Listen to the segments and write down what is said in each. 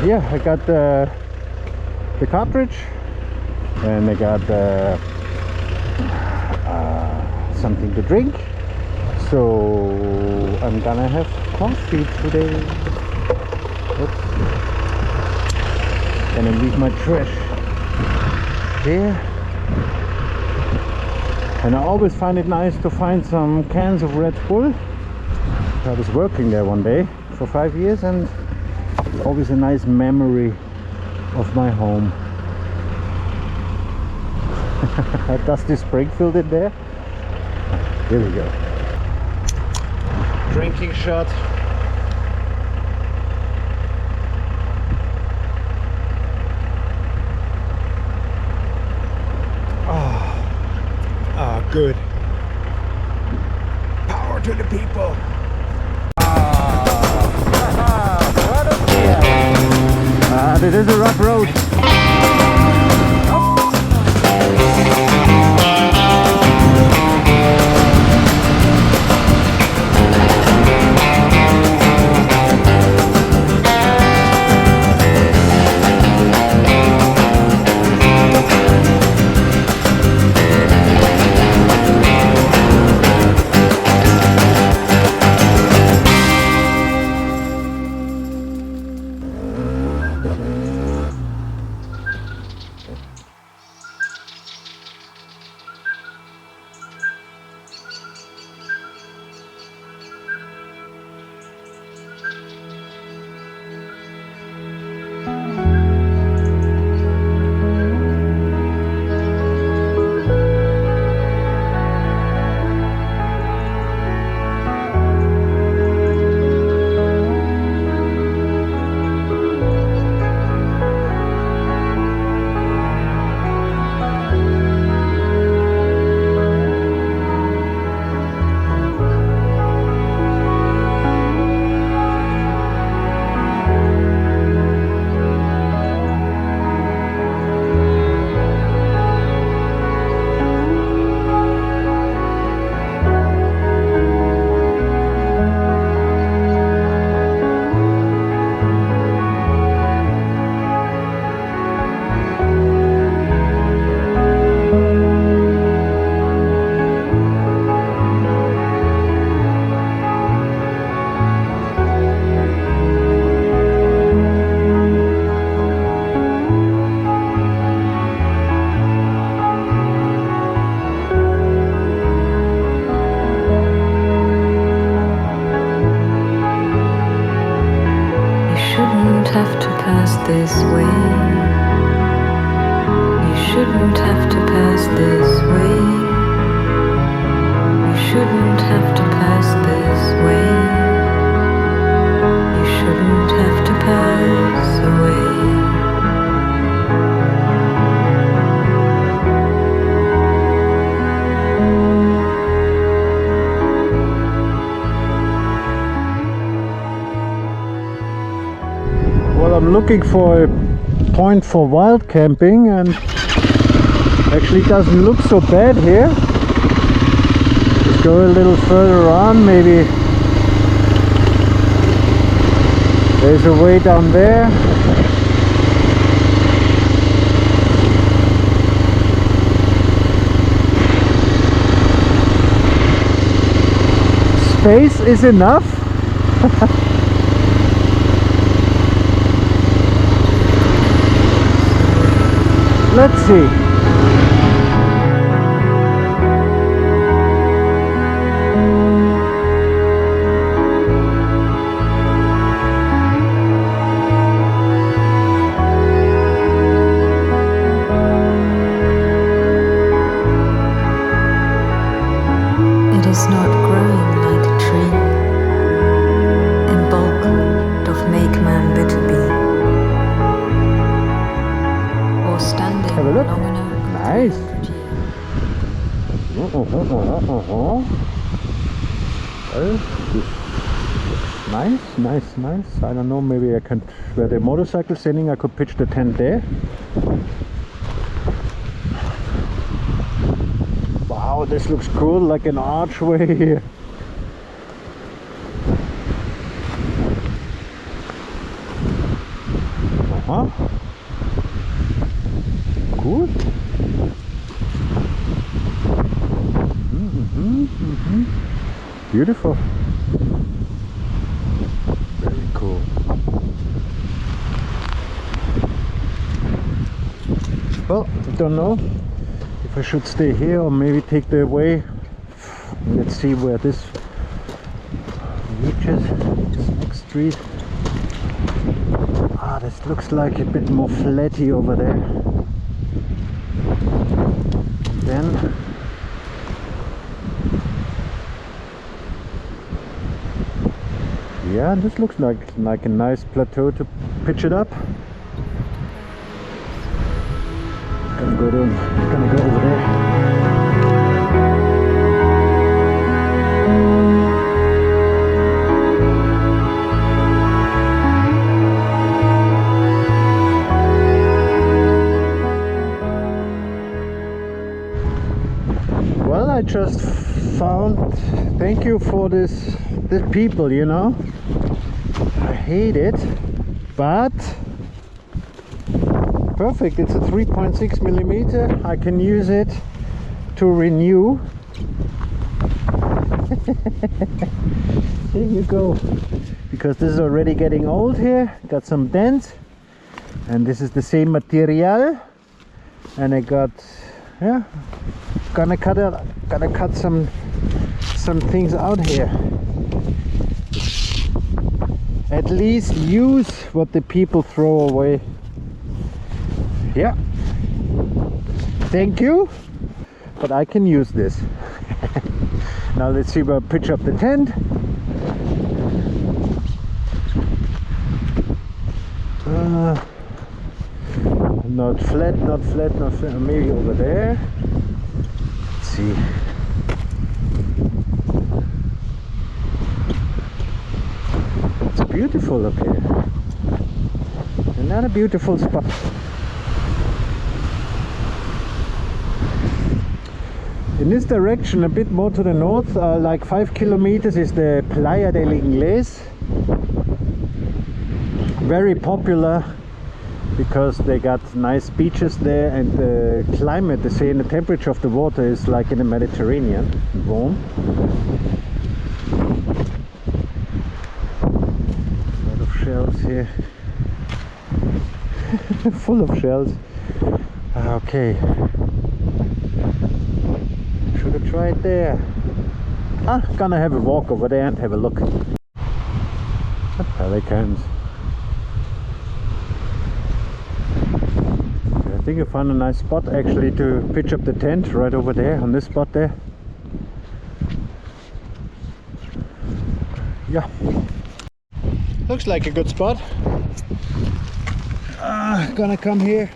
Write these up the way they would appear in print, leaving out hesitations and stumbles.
yeah, I got the cartridge, and I got something to drink. So I'm gonna have coffee today. Oops. Gonna leave my trash here. And I always find it nice to find some cans of Red Bull. I was working there one day for 5 years, and it's always a nice memory of my home. Dusty Springfield in there. Here we go. Drinking shot. Oh, good. Power to the people. This is a rough road. This way. You shouldn't have to pass this way. You shouldn't have to pass this way. You shouldn't have to pass away. Well, I'm looking for a point for wild camping, and actually it doesn't look so bad here. Let's go a little further on, maybe there's a way down there. Space is enough. Let's see. It is not growing like a tree, in bulk doth make man bitter be, or standing Have a look. long enough. Nice. Nice. I don't know, maybe I can, where the motorcycle standing, I could pitch the tent there. Wow, this looks cool, like an archway here. Huh? Cool. Beautiful. Very cool. Well, I don't know if I should stay here or maybe take the way. Let's see where this reaches. This next street. Ah, this looks like a bit more flatty over there. Then yeah, this looks like a nice plateau to pitch it up. Gonna go over there. Well, I just found, thank you for this people, you know. I hate it, but perfect. It's a 3.6 millimeter. I can use it to renew. Here you go. Because this is already getting old here. Got some dents, and this is the same material. And I got, yeah, gonna cut some things out here. At least use what the people throw away. Yeah, thank you, but I can use this. Now let's see where I pitch up the tent. Not flat, maybe over there. Let's see. It's beautiful up here. Another beautiful spot. In this direction, a bit more to the north, like 5 kilometers, is the Playa del Inglés. Very popular because they got nice beaches there, and the climate, they say, the temperature of the water is like in the Mediterranean, warm. A lot of shells here. Full of shells. Okay. Should have tried there. I'm gonna have a walk over there and have a look. The pelicans. I think I found a nice spot actually to pitch up the tent right over there on this spot there. Yeah. Looks like a good spot. Gonna come here.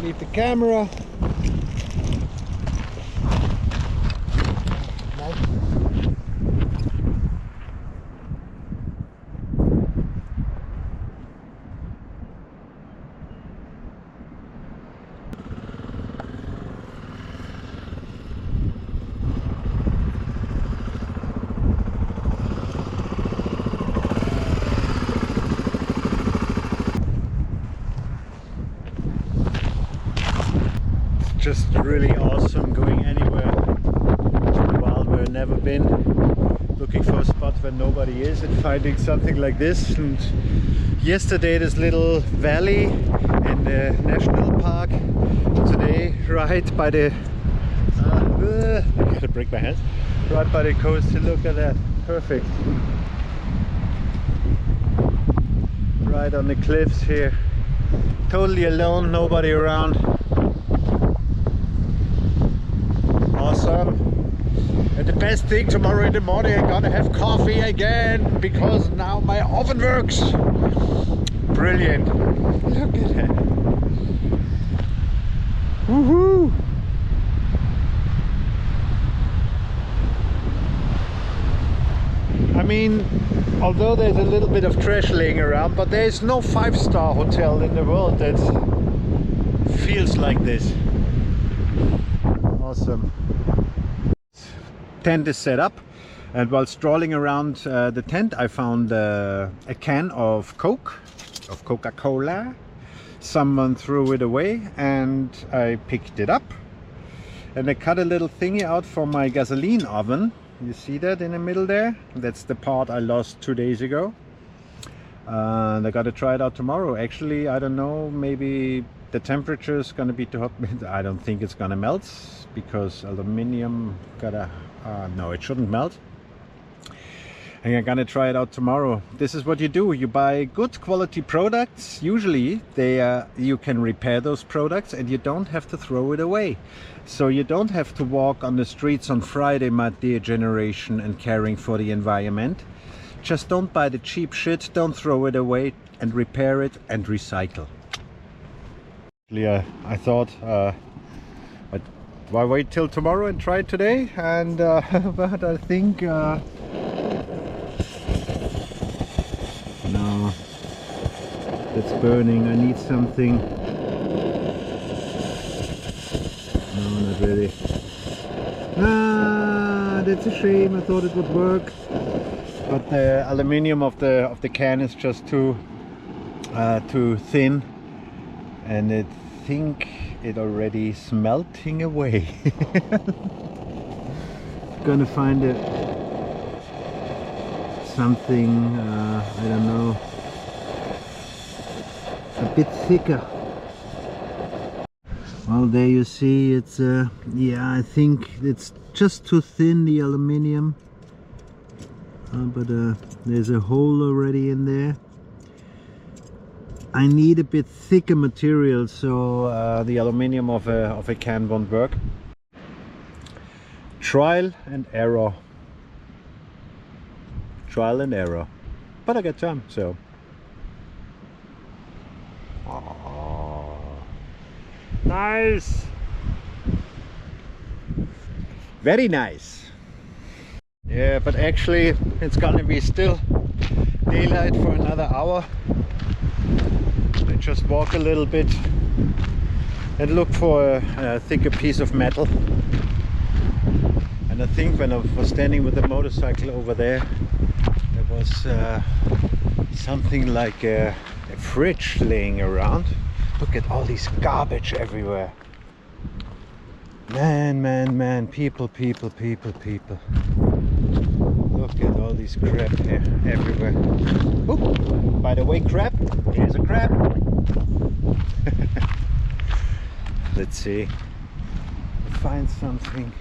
Leave the camera. Just really awesome going anywhere in the wild where I've never been, looking for a spot where nobody is and finding something like this. And yesterday this little valley and the national park, today right by the I gotta break my hands, right by the coast. Look at that, perfect, right on the cliffs here, totally alone, nobody around. Awesome. And the best thing, tomorrow in the morning I'm gonna have coffee again because now my oven works. Brilliant. Look at that. Woohoo! I mean, although there's a little bit of trash laying around, but there's no 5-star hotel in the world that feels like this. Awesome. Tent is set up. And while strolling around the tent, I found a can of Coca-Cola. Someone threw it away and I picked it up. And I cut a little thingy out for my gasoline oven. You see that in the middle there? That's the part I lost 2 days ago. And I gotta try it out tomorrow. Actually, I don't know, maybe the temperature is gonna be too hot. I don't think it's gonna melt because aluminium no, it shouldn't melt. And I'm gonna try it out tomorrow. This is what you do. You buy good quality products. Usually you can repair those products and you don't have to throw it away. So you don't have to walk on the streets on Friday, my dear generation, and caring for the environment. Just don't buy the cheap shit, don't throw it away, and repair it and recycle. Yeah, I thought why wait till tomorrow and try it today? And but I think no, that's burning. I need something. No, not really. That's a shame. I thought it would work. But the aluminium of the can is just too thin, and I think it already is melting away. Gonna find something I don't know, a bit thicker. Well, there you see it's yeah, I think it's just too thin, the aluminium. But there's a hole already in there. I need a bit thicker material, so the aluminium of a can won't work. Trial and error. Trial and error. But I got time, so. Oh, nice. Very nice. Yeah, but actually it's gonna be still daylight for another hour. I just walk a little bit and look for a thicker piece of metal. And I think when I was standing with the motorcycle over there was something like a fridge laying around. Look at all this garbage everywhere. Man, people. Look at all these crap here everywhere. Oh, by the way, crap. Here's a crab. Let's see. Find something.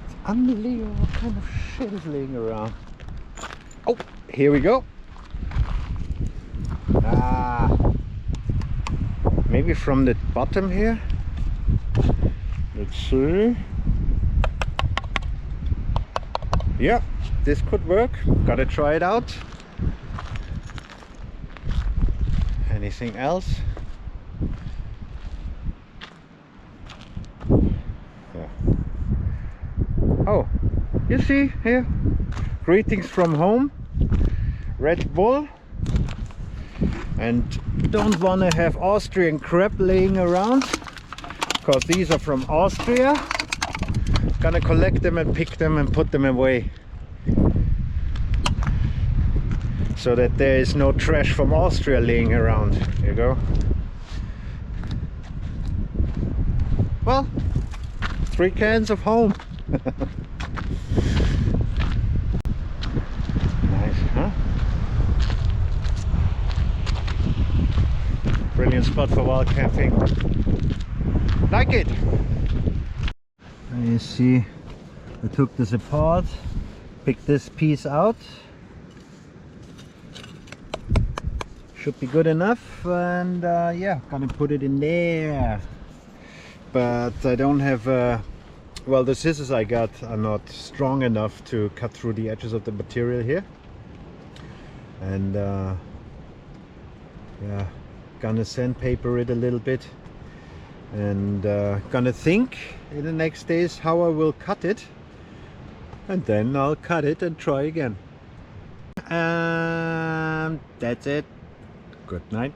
It's unbelievable what kind of shit is laying around. Oh, here we go. Maybe from the bottom here. Let's see. Yeah, this could work. Gotta try it out. Anything else? Yeah. Oh, you see here? Greetings from home. Red Bull. And don't want to have Austrian crap laying around, because these are from Austria. Gonna collect them and pick them and put them away, so that there is no trash from Austria laying around. Here you go. Well, 3 cans of home. Nice, huh? Brilliant spot for wild camping. Like it. You see, I took this apart, picked this piece out. Should be good enough, and yeah, gonna put it in there. But I don't have well, the scissors I got are not strong enough to cut through the edges of the material here. And yeah, gonna sandpaper it a little bit, and gonna think in the next days how I will cut it, and then I'll cut it and try again. And that's it. Good night.